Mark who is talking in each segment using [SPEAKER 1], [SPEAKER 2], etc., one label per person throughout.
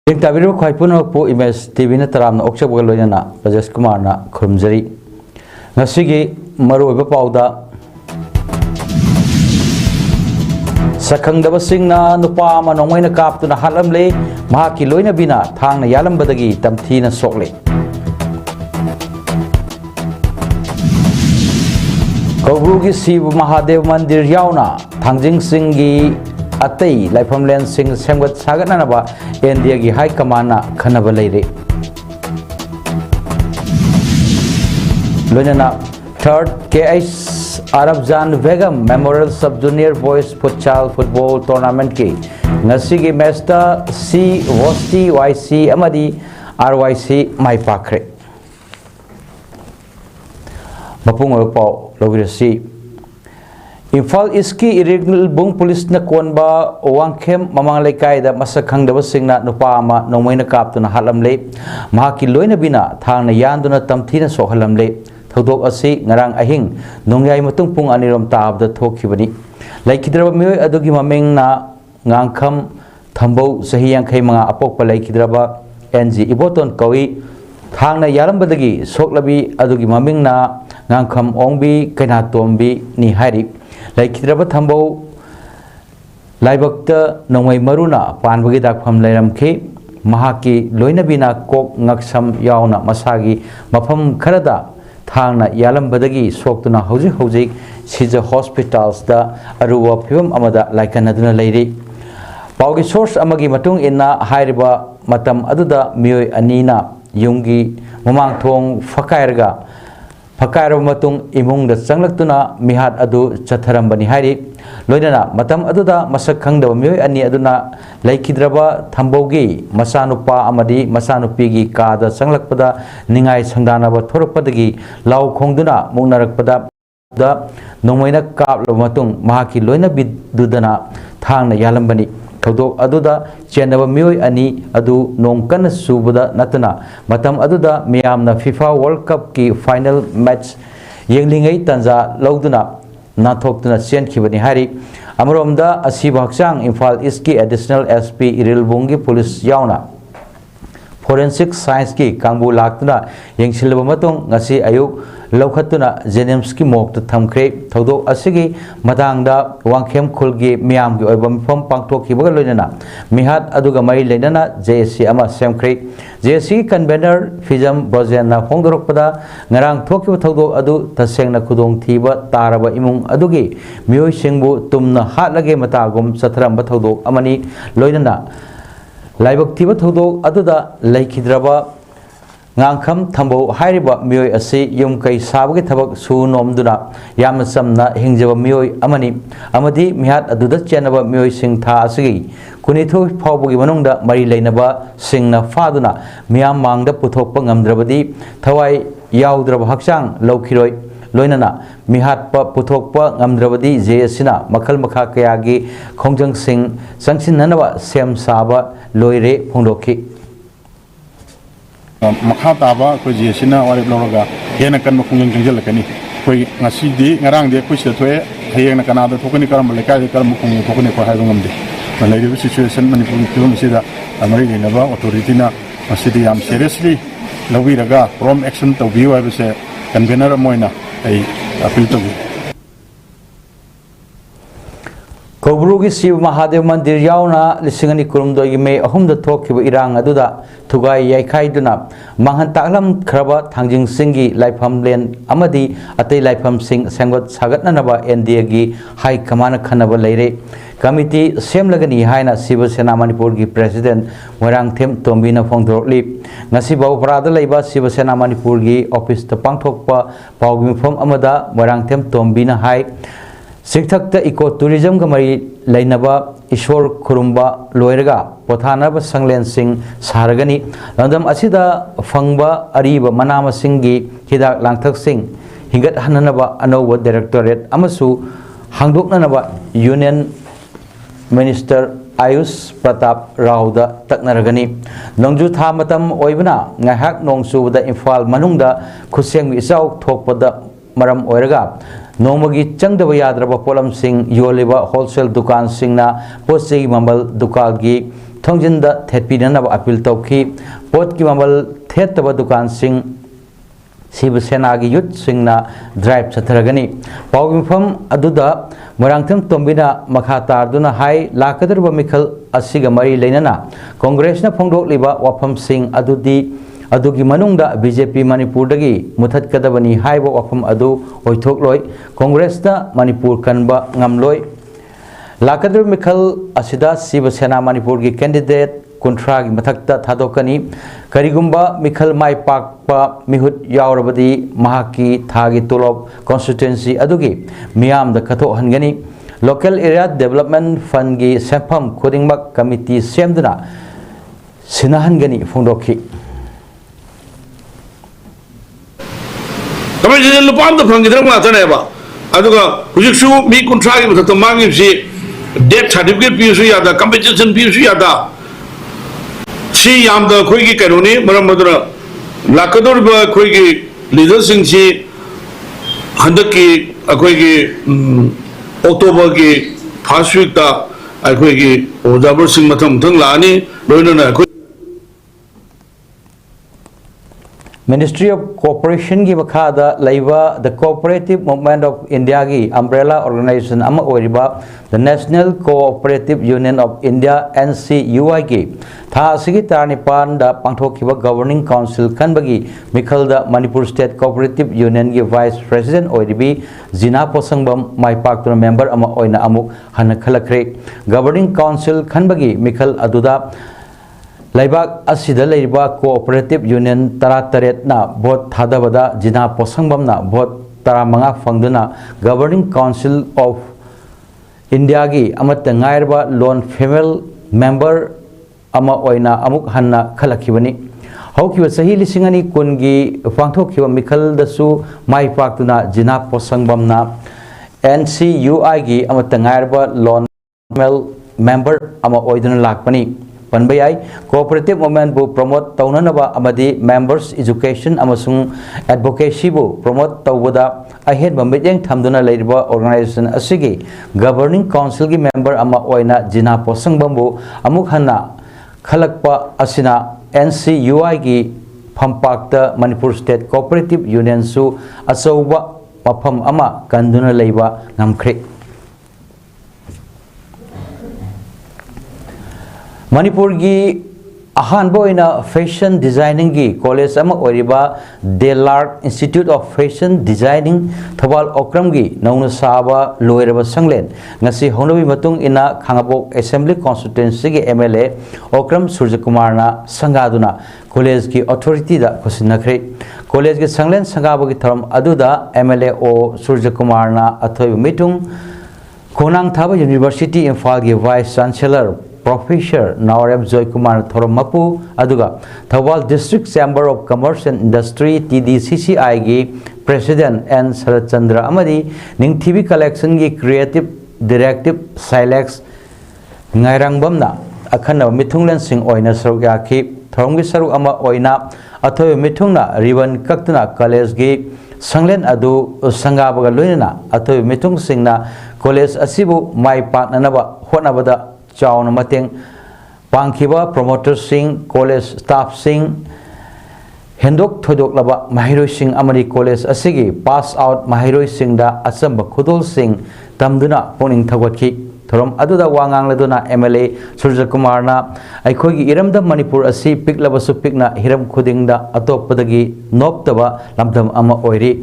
[SPEAKER 1] एक ताबिरो खाइपुन पो image TV ने तराम ओक्चब गलोयना राजेश कुमार ना खुरमजरी ngasiगी मरोइबा पाउदा सखंगदब सिंगना नुपा अमा नोंगैना कापतुना हालमले महाकी लोइना बिना थांगना यालंबदगी तमथीना सोकले कौब्रुगी शिव महादेव मंदिर यावना थांजिंग सिंगी अतई लाइफमलेन सिंग सेमगत सागतनाबा इंडिया की हाई कमांडना खनबा लेरे लोइना third KH Arbajan Begum memorial sub junior boys futsal football tournament की ngasiगी मैचता C वोस्टी YC अमदी RYC माई पाखरे मपुंग पाव लोगिरसी इम्फाल इसकी इरेगुलर बुंग पुलिस न कोनबा वांगखेम ममांग लेकायदा मसक खंगदब सिंगना नुपा अमा नोंगैना कापतुना हालमले महाकी लोइना बिना थांगना यानदुना तमथीना सोहलमले थौदोक असी ngarang ahing नोंयाई मतुंग पुंग अनिरम ताबदा थोखिबनी लाइखिद्रबा मियोय अदुगी ममिंगना ngankham thambou sahi yankhai manga apokpa लाइखिद्रबा NG iboton kawi थांगना यालंबदगी सोकलबी अदुगी ममिंगना ngankham ongbi kaina tombi ni हारि लाइखिद्रबा थambou लाइबक्ता नोंगै मरुना पानबगी दाखफम लैरमखि महाकी लोइना बिना कोक ngaksham यावना मसागी मफम खरदा थांगना यालंबदगी सोक्तुना हौजिक हौजिक सिजा हॉस्पिटल्स दा अरुवा फिवम अमदा लाइकनदुना लैरि पाउगी सोर्स अमगी मतुंग इन्ना हाइरिबा मतम अदुदा मियोय अनीना युंगी ममांग थोंग फकायरब मतुंग इमुंग दा चंगलक्तुना मिहात अदु चथरंबनी हाइरि लोइना मतम अदुदा मसक खंगदब मियोय अनी अदुना लाइखिद्रबा थंबौगी मसानुपा अमदी मसानुपीगी कादा चंगलक्पदा निंगाय संदानबा थोरपदगी लाउ खोंगदुना मुंगनरकपदा दा नोंमैना कापलब मतुंग महाकी लोइना बिदुदना थांगना यालंबनी थौदोक अदुदा चेनब मियोय अनी अदु नोंकन सुबदा नतना मतम अदुदा मियामना FIFA वर्ल्ड कप की फाइनल मैच येंगलिंगै तंजा लौदुना नाथोक्तुना चेनखिबनी हारि अमरोमदा असिबा हक्चांग इम्फाल ईस्ट की एडिशनल SP इरिलबुंगी पुलिस यावना फोरेंसिक साइंस की कांगबु लाक्तुना येंगसिलबा मतुंग ngasi ayuk लौखतुना जेनिम्स की मोक्त थमख्रे थौदोक असिगी मतांगदा वांगखेम खुलगी मियाम की ओइबा मिफम पांगथोखिबगा लोइनाना मिहात अदुगा मरि लेनाना JSC अमा सेमख्रे JSC कन्वेनर फिजम ब्रोजेना फोंदोरकपदा ngarang थोखिबा थौदोक अदु तसेंगना खुदोंग थीबा तारबा इमुंग अदुगी मियोय सिंगबु तुमना हातलगे मतागुम सथरंबा थौदोक अमनी लोइनाना लाइबक थीबा थौदोक अदुदा लैखिद्रबा ngankham thambou hairiba miyoy asi yumkai sabagi thabak su nomduna yamna samna hingjaba miyoy amadi mihat aduda chenaba miyoy sing tha asigi kunithu phawbugi manungda mari leinaba singna faduna miyam mangda puthokpa ngamdrabadi thawai yaudraba hakchang laukhiroi loinana mihat pa puthokpa ngamdrabadi JSina makhal makha kayagi khongjang sing sangsinnanaba sem saba loire phongdokhi
[SPEAKER 2] मखा ताबा कोई जेसिना वारे लौरगा हेना कन मखुंजन जंजलकनी कोई ngasiदी ngarang de कोई सथोए हेयंग कनादा थोकनी करम लेकाय करम मखुंग थोकनी को हायबंगम दे लाइव सिचुएशन मणिपुर फिल्म सिदा अमरी लेनबा अथॉरिटी ना मसिदी याम सीरियसली लविरगा फ्रॉम एक्शन तौबियो हायबसे कन्वेनर मोइना आई अपील तौबि
[SPEAKER 1] कौब्रुगी शिव महादेव मंदिर यावना लिसिंगनी कुरुमदोगी मे अहुमद थोखिबा इरांग अदुदा थुगाई याइखाइदुना मांगहन ताकलम खरबा थांजिंग सिंगी लाइफम लेन अमदी अतै लाइफम सिंग सेंगत सागतननबा NDA की हाई कमान खनबा लेरे कमिटी सेमलगनी हाइना शिवसेना मणिपुर की प्रेसिडेंट मोरांगथेम तोम्बीना फोंदोरली ngasi बावपरादा लेबा शिवसेना मणिपुर की ऑफिस त पांगथोकपा पाउगी मिफम अमदा मोरांगथेम तोम्बीना हाई सिंथक्ता इको टूरिज्म का मरी लेनबा ईश्वर खुरुम्बा लोयरगा पोथानब संगलेन सिंह सारगनी लंदम असिदा फंगबा अरीबा मनाम सिंगी हिदाक लांगथक सिंह हिंगत हननबा अनौब डायरेक्टोरेट अमसु हांगदोकननबा यूनियन मिनिस्टर आयुष प्रताप राउदा तकनरगनी नोंजु था मतम ओइबना ngaihak nongsuda imphal manungda khuseng isau thokpada maram oiraga नोमगी चंगदब याद्रब पोलम सिंह योलिबा होलसेल दुकान सिंगना पोसेगी ममल दुकाल की थोंजिंदा थेटपीनब अपील तौखी पोट की ममल थेटब दुकान सिंह शिवसेना की युद्ध सिंह ड्राइव चथरगनी पाउफम अदुदा मोरांगथम तोंबिना मखा तारदुना हाई लाकदरब मिखल असिगा मरी लेनना कांग्रेस ना फोंदोकलिबा वाफम सिंह अदुदी अदुगी मनुंगदा बीजेपी मणिपुर दगी मुथतकदबनी हाइबा वाफम अदु ओइथोकलोय कांग्रेस ना मणिपुर कनबा ngamloy लाकदरब मिखल असिदा शिवसेना मणिपुर की कैंडिडेट कुंट्रा की मथक्ता थादोकनी करिगुंबा मिखल माई पाकपा मिहुत यावरबदी महाकी थागी तोलब कॉन्स्टिट्यूएंसी अदुगी मियाम द कथो हनगनी लोकल एरिया डेवलपमेंट फंड की सेफम खुदिंगमक कमिटी सेमदुना सिनाहनगनी फोंदोखी
[SPEAKER 3] कमिटी लुपाम द फंगिद्रम मातनेबा अदुगा हुजिकसु मी कुंट्रा की मथक्ता मांगिबसी डेथ सर्टिफिकेट पीसु यादा कंपनसेशन पीसु यादा सी याम द खोई की कैरोनी मरम मदरा लाकदोर ब खोई की लीडर सिंह सी हंदक की अखोई की अक्टूबर की फर्स्ट वीक ता अखोई की ओजाबर सिंह मथम थंग लानी लोइनना
[SPEAKER 1] Ministry of Cooperation की बखादा लाइवा the Cooperative Movement of India की umbrella organization अमा ओरिबा the National Cooperative Union of India NCUI की था सिगी तारनिपान दा पांथोकिबा Governing Council खनबगी मिखल दा Manipur State Cooperative Union की Vice President ओरिबी जिना पोसंगबम माइपाक्तुन मेंबर अमा ओइना अमुक हन खलखरे Governing Council खनबगी मिखल अदुदा लाइबाक असिदा लेरिबा कोऑपरेटिव यूनियन तरा तरेत ना भोट थादबदा जिना पोसंगबम ना भोट तरा मंगा फंगदुना गवर्निंग काउंसिल ऑफ इंडिया की अमत ngairba लोन फेमल मेंबर अमा ओइना अमुक हन्ना खलखिबनी हौकिबा सही लिसिंगनी कुनगी फांगथोखिबा मिखल दसु माइपाक्तुना जिना पोसंगबम ना NCUI की अमत ngairba लोन फेमल मेंबर अमा ओइदुना लाकपनी पनबयाई कोऑपरेटिव मूवमेंट बु प्रमोट तौननबा अमदी मेंबर्स एजुकेशन अमसुंग एडवोकेसी बु प्रमोट तौबदा अहेद मिटिंग थमदुना लेरिबा ऑर्गेनाइजेशन असिगी गवर्निंग काउंसिल की मेंबर अमा ओइना जिना पोसंगबमबु अमुक हन्ना खलकपा असिना NCUI की फंपाक्ता मणिपुर स्टेट कोऑपरेटिव यूनियन सु अचौबा मफम अमा कंदुना लेबा नमख्रे मणिपुर की अहानबोइना फैशन डिजाइनिंग की कॉलेज अमा ओरिबा Delart institute of fashion designing Thoubal Okram की नौन साबा लोयरबा संगलेन ngasi होनबी मतुंग इना खांगाबोक असेंबली कॉन्स्टिट्यूएंसी के MLA ओक्रम सूर्यकुमार ना संगादुना कॉलेज की अथॉरिटी दा खुसिनखरे कॉलेज के संगलेन संगाबो की थरम अदुदा MLA ओ सूर्यकुमार ना अथोय मिटुंग कोनांग थाबा यूनिवर्सिटी इम्फाल की vice chancellor Professor Nawareb Joy Kumar Thoromapu aduga Thawal District Chamber of Commerce and Industry TDCCI gi President N Sarat Chandra amadi Ningthibi collection gi Creative Directive Silex Ngairangbamna akhana mithunglen sing oina saruk yakhi thoromgi saruk ama oina athoy mithungna ribbon kaktuna college gi sanglen adu sangabaga loinana athoy mithung singna college asibu mai paknanaba honabada चाउन मतेंग पांखिबा promoter Singh college staff Singh हेंदोक थोदोक लबा माहिरोय सिंह अमरी college असिगी pass out Mahiroy Singh दा असंब खुदोल सिंह तमदुना पोनिंग थगवखी थोरम अदुदा वांगांग लदुना MLA सूर्य कुमार ना अखोगी इरमदा मणिपुर असि पिकलबसु पिकना हिरम खुदिंगदा अतोपदगी नोपतबा लमदम अमा ओइरी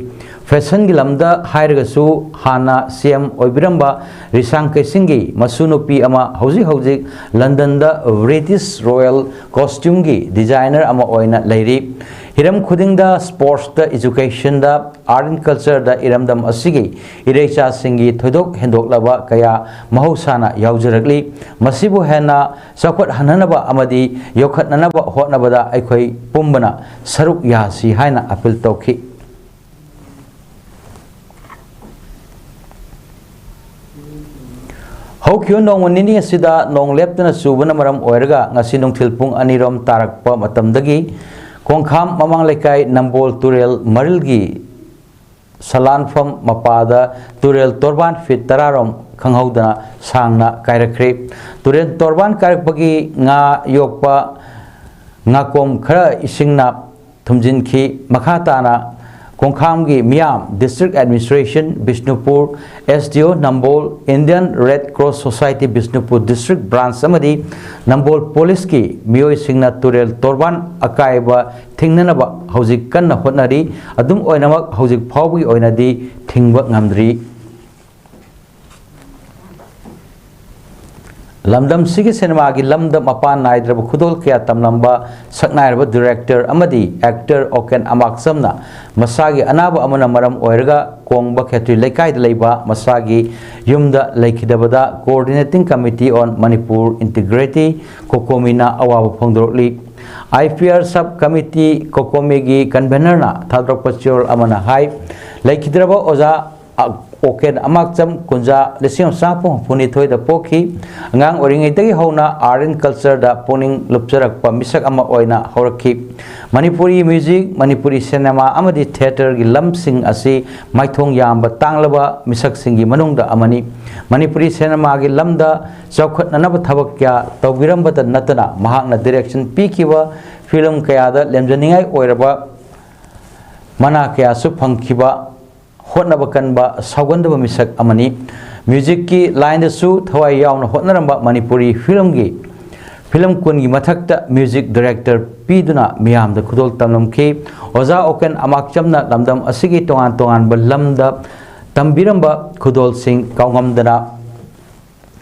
[SPEAKER 1] फैशन की लमदा हायरगसु हाना CM ओइबिरंबा रिसांग कैसिंगी मसुनुपी अमा हौजी हौजी लंदन दा ब्रिटिश रॉयल कॉस्ट्यूम की डिजाइनर अमा ओइना लेरी हिरम खुदिंगदा स्पोर्ट्स दा एजुकेशन दा आर्ट एंड कल्चर दा इरमदम असिगी इरेचा सिंगी थोदोक हेंदोक लबा कया महौसाना यावजरगली मसिबु हेना चौखट हननबा अमदी योखटननबा होटनबदा अखोई पुंबना सरुक यासी हायना अपील तौखी हौक्यो नोंग निनी असिदा नोंग लेप्तना चुबना मरम ओइरगा ngasi nungthil pung anirom tarakpa matamdagi kongkham mamang lekai nambol turel marilgi Salanfam Mapada Turel Torban Fit Tararom Kanghaudana Sangna Kairakre Turel Torban Karakpagi Nga Yokpa Ngakom Kara Isingna Tumjinki Makhatana Kongkhamgi Miam District Administration Bishnupur SDO Nambol Indian Red Cross Society Bishnupur District Branch Amadi Nambol Police Ki Miyoi Singna Turel Torban Akaiba Thingnanaba Hauzik Kanna Hotnari Adum Oinamak Hauzik Phawgi Oinadi Thingba Ngamdri Lamdam Sigi Cinema gi Lamdam Mapan Naidrab Khudol Kya Tamlamba Saknairaba Director Amadi Actor Oken Amaksamna Masagi Anaba Amana Maram Oirga Kongba Khetri Lekai Leiba Masagi Yumda Laikidabada Coordinating Committee on Manipur Integrity Kokomina Awawa Phongdorli IPR Subcommittee Kokomigi Convener na Thadrok Pachol Amana Hai Laikidraba Oza Oken Amakcham Kunja Lesium Sapo Punithoi the Poki Ngang Oringatagi Hona Art and Culture da Poning Lupsarak Pamisak Ama Oina Horaki Manipuri Music, Manipuri Cinema, Amadi Theatre, Lam Sing Asi, Maithong Yamba Tanglaba, Misak Singi Manungda Amani, Manipuri Cinema Lamda, Chokhat Nanaba Tabakya, Tawirambata Natana, Mahakna Direction Pikiva, Film Kayada, Lemjaningai Oiraba, Manakya Suphankiba. Hotnabakanba Saugandaba Misak Amani Music ki line the su Thawai Yauna Hotnaramba Manipuri film Kungi Mathakta Music Director Piduna Miam the Kudol Tamlam Ki Oza Oken Amakchamna Lamdam Asigi Tongan Tongan Balamda Tambiramba Kudol Singh Kaungamdana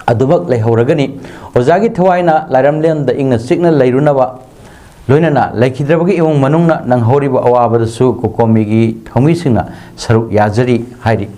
[SPEAKER 1] Adubak Lehoragani Ozagi Tawaina Laramlen the Igna Signal Lairunaba Loinana Laikidrabagi Yung Manungna Nang Horiba Awabadasu Kokomigi Thomisina Saruk Yazari Hairi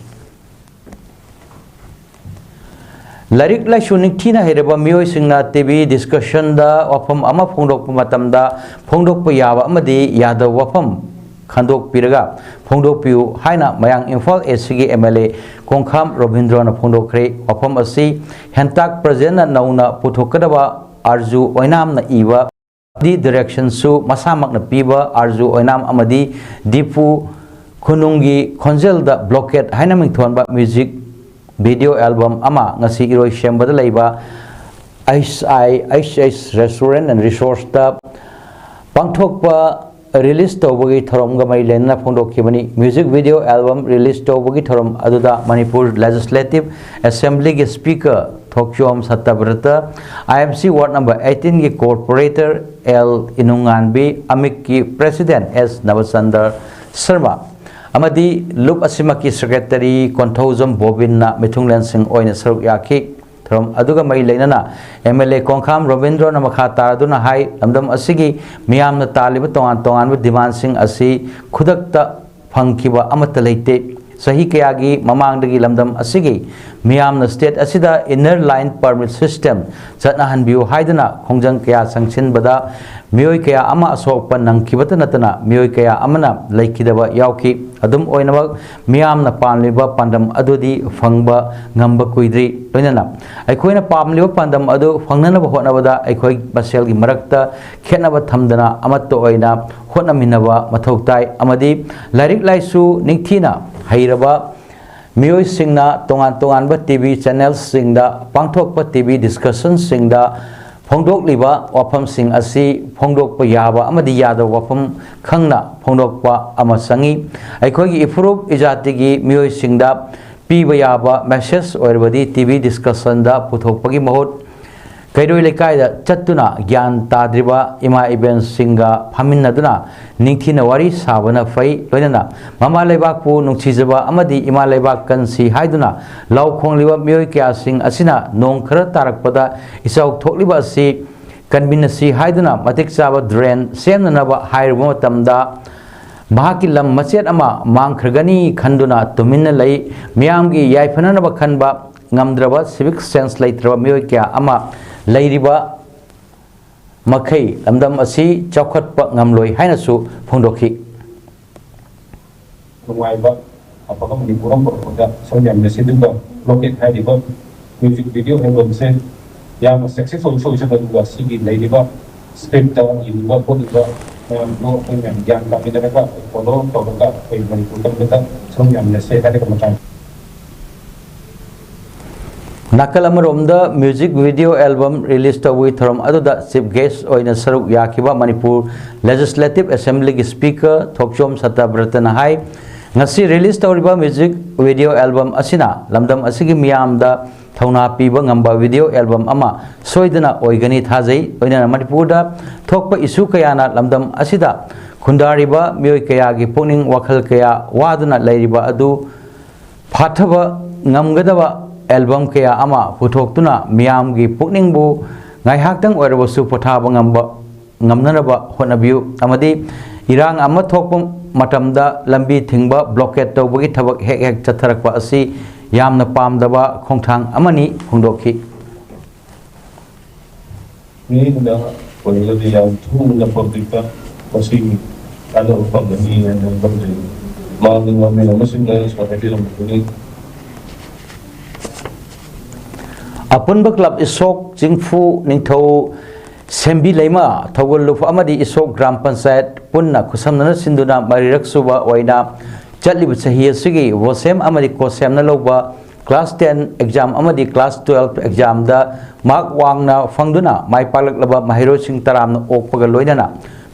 [SPEAKER 1] Larik Laishunik Tina Hereba Mio Singna TV discussion da Wapam Ama Pongdok Matamda Pongdok Payava Amadi Yada Wapam Kandok Piraga Pongdok Piu Haina Mayang Infal SG MLA Kongkham Robindrana Pongdokre Wapam Asi Hentak Presena Nauna Putokadaba Arju Oinamna Iwa Di direction su masamak na piba Arju Oinam Amadi Dipu Kunungi Konzel da Blockade Hainaming Thonba Music Video Album Ama Ngasi Iroi Shembada Leiba HIHS Restaurant and Resource da Pangthokpa release Tobagi Thorom Gamai Lena Pondokibani Music Video Album release Tobagi Thorom Aduda Manipur Legislative Assembly Speaker Thokyom Satabrata IMC Ward number 18 ki Corporator L Inunganbi Amik ki President S Navasandar Sharma Amadi Lup Asimaki Secretary Konthozam Bobinna Mithunglen Singh Oina Saruk Yaki Thorom Aduga Mai Leinana MLA Kongkham Robindra Namakha Taraduna Hai Lamdam Asigi Miyamna Taliba Tongan Tongan with Diman Singh Asi Khudakta Phangkiba Amata Leite Sahi Kayagi Mamangdagi Lamdam Asigi Miyamna State Asida Inner Line Permit System Zatnahan Biu Haidana Kongjang Kaya Sanchin Bada Miyoi Kaya Ama Asokpan Nangkibata Natana Miyoi Kaya Amana Laikidaba Yauki Adum Oinawak Miyamna Panliba Pandam Adudi Fangba Ngamba Kuidri Loinana Aikoina Pamliba Pandam Adu Fangnanaba Hotnabada Aikoi Baselgi Marakta Khetnaba Thamdana Amato Oina Hotnaminaba Mathoktai Amadi Larik Laisu Ningthina Hairaba Miyoi Singna Tongan Tonganba TV channels Singda Pangthokpa TV discussions Singda Phongdok Liba Wapam Sing Asi Phongdok Pa Yaba Amadi Yada Wapam Khangna Phongdok Pa Amasangi Aikogi Ifrup Ijatigi Miyoi Singda Piba Yaba Message Orbadi TV discussion da Puthokpagi Mahut Kairoi Lekaida Chatuna Gyan Tadriba Ima Ibn Singa Paminaduna Ningthina Wari Sabana Fai Loinana Mama Lebakpu Nungchizaba Amadi Ima Lebak Kansi Haiduna Lau Khongliba Miyoi Kya Sing Asina Nong Khara Tarakpada Isau Thokliba Si Kanbinasi Haiduna Matik Saba Drain Semnanaba Hairbo Tamda Mahaki Lam Machet Ama Mangkragani Khanduna Tumina Lai Miyamgi Yaifananaba Khanba Ngamdraba Civic Sense Laitraba Miyoi Kya Ama Lairiba Makai Lamdam Asi Chokhatpa Ngamloi Hainasu Phongdokhi
[SPEAKER 4] Nungaiba apakah Manipuram Purwoda Sonyam Nasiduba Blockade Hairiba Music Video Album Sen yang successful solution kedua segi Lairiba Script Iniba Podiba नो ज्ञान का मिलने का follow तो का कोई मणिपुर का मिलता समझ हमने से है का मतलब
[SPEAKER 1] नाकल अमरोमदा म्यूजिक वीडियो एल्बम रिलीज तौई थरम अदुदा चीफ गेस्ट ओइना सरुक याखिबा मणिपुर लेजिस्लेटिव असेंबली की स्पीकर थोकचोम सत्याव्रतन हाई ngasi release tawriba music video album asina lamdam asigi miyamda thauna piba ngamba video album ama soidana oigani thajai oina manipurda thokpa issue kayana lamdam asida khundariba miyoi kaya gi pungning wakhal kaya waduna lairiba adu phathaba ngamgadaba album kaya ama puthoktuna miyam gi pungning bu ngai haktang oirabasu pothaba ngamba ngamnaraba honabiu amadi irang ama thokpum matamda lambi thingba blockade tawbagi thabak hek hek chatharakpa asi yamna pamdaba khongthang amani phungdokhi
[SPEAKER 4] ni na poi di yang thu na public ka kasi ano pa ni and bandri ma ni ma me na masin na sa hati lam ni
[SPEAKER 1] apunba club isok jingfu ningtho sembi leima thogol lufu amadi isok gram panchayat punna khusamna sinduna marirak suba oina chatlibu chahi asigi wosem amadi kosem na loba class 10 exam amadi class 12 exam da mark wangna fangduna mai palak laba mahiro sing taram na okpaga loinana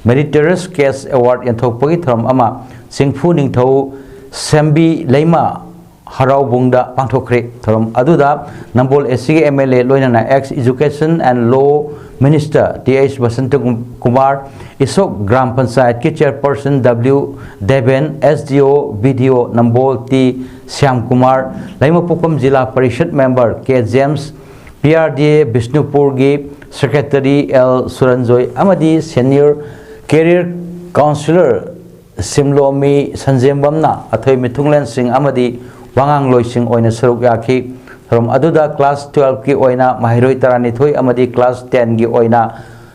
[SPEAKER 1] meritorious case award yanthokpagi thram ama singphu ningtho sembi leima harau bungda pangthokre thram aduda nambol SC MLA loinana ex education and law Minister T.H. Basanta Kumar Isok Gram Panchayat ki Chairperson W. Deben SDO BDO Nambol T. Syam Kumar Laimapukam Jila Parishad Member K. James PRDA Bishnupur gi Secretary L. Suranjoy Amadi Senior Career Counselor Simlomi Sanjembamna Athoy Mithunglen Singh Amadi Wangang Loy Singh oina saruk yakhi from aduda class 12 ki oina mahiroi tarani thoi amadi class 10 gi oina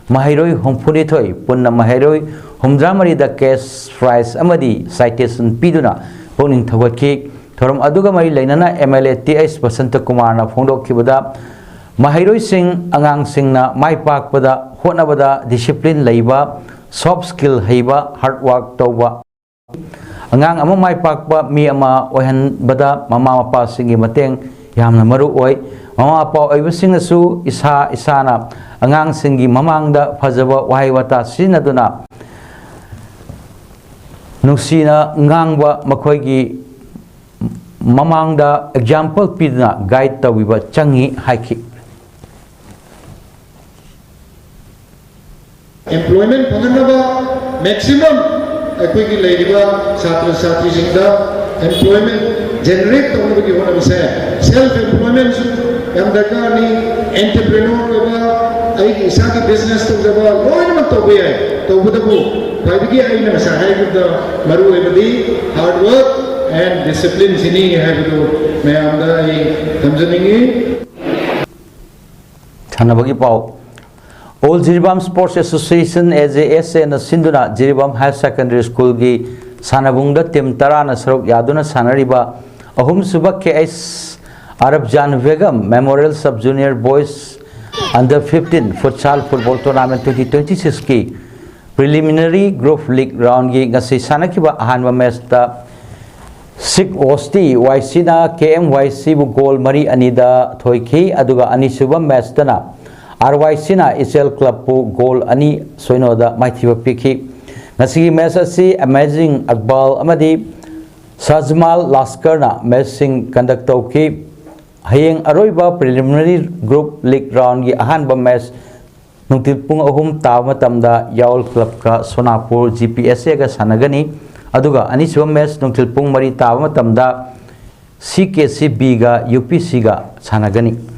[SPEAKER 1] mahiroi homphuni thoi punna mahiroi homdramari da case prize amadi citation piduna pungning thawaki thorom aduga mari leinana MLA TS Basanta Kumar na phongdok khibada mahiroi sing angang sing na mai pak pada honabada discipline leiba soft skill heiba hard work tawba angang ama mai pakpa mi ama ohan bada mama mapa singi mateng yamna maru oi mama mapa oibasing asu isa isana angang singi mamangda phajaba wahai wata sinaduna nuksina ngangba makhoigi mamangda example pidna guide tawiba changi haiki
[SPEAKER 5] employment panganaba maximum अखोई लेरिबा छात्र छात्री सिंदा employment generate तौबगी की होना बिसे self employment यम दरकारनी entrepreneur एबा आई इसा की business तो जब लोइन मत तो बे तो बुदबु फाइदगी आई ने मसा है गुद मरु एबदी हार्ड वर्क एंड डिसिप्लिन सिनी है गुद मैं आंदा आई समझनिंगी
[SPEAKER 1] थानाबगी पाओ All Jiribam Sports Association AJSA na sinduna Jiribam High Secondary School gi sanabungda tim tarana saruk yaduna sanariba ahum suba KS Arabjan Begum Memorial Sub Junior Boys Under 15 Futsal Football Tournament 2026 ki preliminary group league round gi ngasi sanakiba ahanba match ta Sik Osti YC na KMYC bu goal mari anida thoiki aduga ani suba match tana RYC na Israel Club pu goal ani soinoda maithiba pikhi ngasi match asi Amazing Akbal amadi Sajmal Laskar na matching conduct tawki hayeng aroiba preliminary group league round gi ahanba match nungtil pung ahum taw matamda Yaul Club ka Sonapur GPSA ga sanagani aduga ani suba match nungtil pung mari taw matamda CKCB ga UPC ga sanagani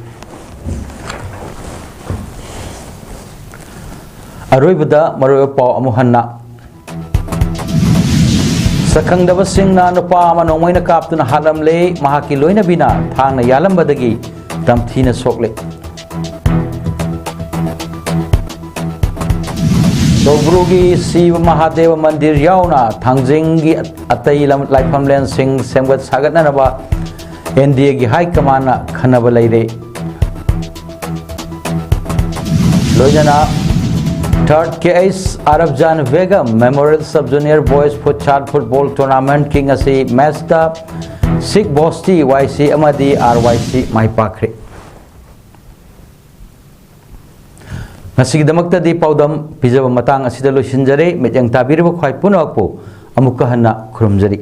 [SPEAKER 1] Aroibada maroy pao amuhanna sakhangdaba singna nupa manongmai na kaptuna halamle mahaki loina bina thangna yalambadagi tamthina sokle Dobrugi Siva Mahadeva Mandir yauna thangjingi atai laifamlen sing semgat sagatna naba NDA gi high command na khanaba leire loina third KH Arabjan Begum Memorial Sub Junior Boys Futsal Football Tournament King asi match da Sik Bosti YC amadi RYC mai pakre ngasigidamakta di paudam pijaba matang asida losinjare metyang tabirba khwai punakpo amuka hanna khurumjari